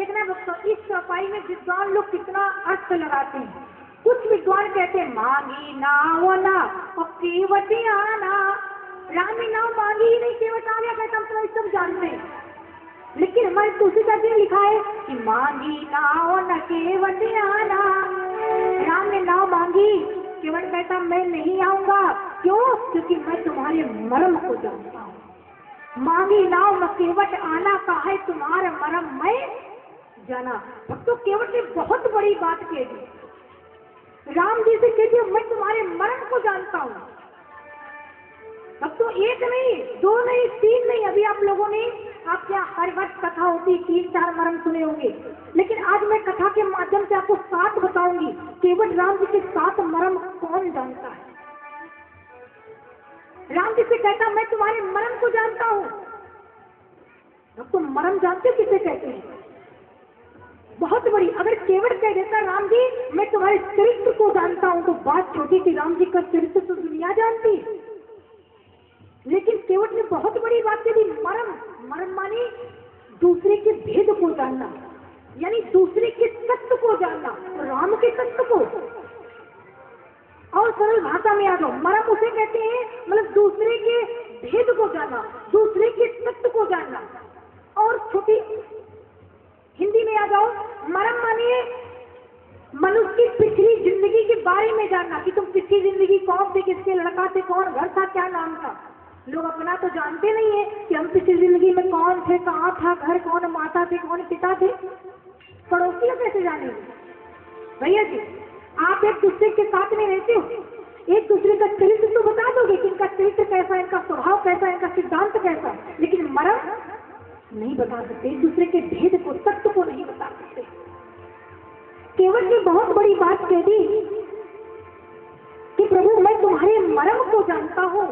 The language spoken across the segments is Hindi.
देखना दोस्तों, इस चौपाई में विद्वान लोग कितना अर्थ लगाते हैं। कुछ विद्वान कहते हैं मांगी नाव ना केवटी आना, राम ने नाव मांगी ही नहीं, केवट आ गया। कहता हम तो सब जानते हैं, लेकिन हमारे तुलसीदास जी ने लिखा है कि मांगी नाव न केवट आना। राम ने नाव मांगी, केवट कहता मैं नहीं आऊंगा। क्यों? क्योंकि मैं तुम्हारे मर्म को जानता हूँ। मांगी नाव न केवट आना, कहा है तुम्हारा मर्म मैं जाना। तो केवट ने बहुत बड़ी बात कह दी। राम जी से कहती मैं तुम्हारे मर्म को जानता हूँ। अब तो एक नहीं, दो नहीं, तीन नहीं, अभी आप लोगों ने, आप क्या हर वक्त कथा होती 3-4 मर्म सुने होंगे, लेकिन आज मैं कथा के माध्यम से आपको 7 बताऊंगी। केवट राम जी के 7 मर्म कौन जानता है। राम जी से कहता मैं तुम्हारे मर्म को जानता हूँ। अब तुम मर्म जानते किसे कहते हैं? बहुत बड़ी। अगर केवट कह देता राम जी मैं तुम्हारे चरित्र को जानता हूँ, तो बात छोटी थी। राम जी का चरित्र तो दुनिया जानती, लेकिन केवट ने बहुत बड़ी बात कही। मर्म, मर्म मानी दूसरे के भेद को जानना, यानी दूसरे के तत्व को जानना, राम के तत्व को। और सरल भाषा में आ जाओ, मर्म उसे कहते हैं मतलब दूसरे के भेद को जानना, दूसरे के तत्व को जानना। और छोटी हिंदी में आ जाओ, मर्म मानिए मनुष्य की पिछली जिंदगी के बारे में जानना, कि तुम पिछली जिंदगी कौन थे, किसके लड़का थे, कौन घर था, क्या नाम था। लोग अपना तो जानते नहीं है कि हम पिछली जिंदगी में कौन थे, कहाँ था घर, कौन माता थे, कौन पिता थे। पड़ोसी कैसे जानेंगे? भैया जी, आप एक दूसरे के साथ में रहते हो, एक दूसरे का चरित्र तो बता दोगे कि इनका चरित्र कैसा है, इनका स्वभाव कैसा है, इनका सिद्धांत कैसा है, लेकिन मर्म नहीं बता सकते। एक दूसरे के भेद को, तत्व को नहीं बता सकते। केवट ने बहुत बड़ी बात कह दी कि प्रभु मैं तुम्हारे मर्म को जानता हूँ।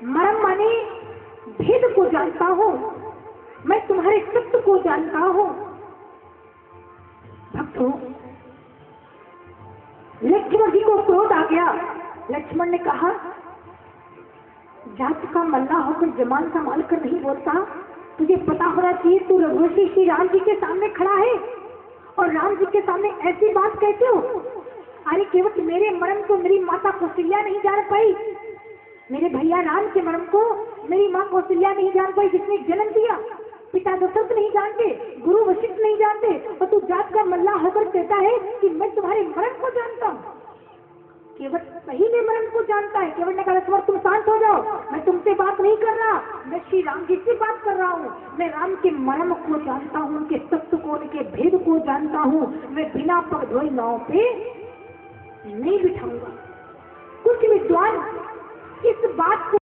मर्म माने भेद को जानता हूँ, मैं तुम्हारे तत्व को जानता हूँ। भक्तों, लक्ष्मण जी को क्रोध आ गया। लक्ष्मण ने कहा जात का मल्ला होकर जमान संभाल कर नहीं बोलता, तुझे पता होना चाहिए तू रघुवंशी श्री राम जी के सामने खड़ा है और राम जी के सामने ऐसी बात कहते हो। अरे केवट, मेरे मर्म को मेरी माता कौशल्या नहीं जान पाई, मेरे भैया राम के मर्म को मेरी माँ कौशल्या नहीं जान पाई जिसने जन्म दिया, पिता दशरथ नहीं जानते, गुरु वशिष्ठ नहीं जानते, और तू जात का मल्ला होकर कहता है कि मैं तुम्हारे मर्म को जानता हूँ। केवट सही में मर्म को जानता है। केवट ने कहा तुम शांत हो जाओ, मैं तुमसे बात नहीं कर रहा, मैं श्री राम जी से बात कर रहा हूँ। मैं राम के मर्म को जानता हूँ, उनके तत्व को, उनके भेद को जानता हूँ। मैं बिना पग धोई नाव पे नहीं बिठाऊंगा। कुछ विद्वान इस बात को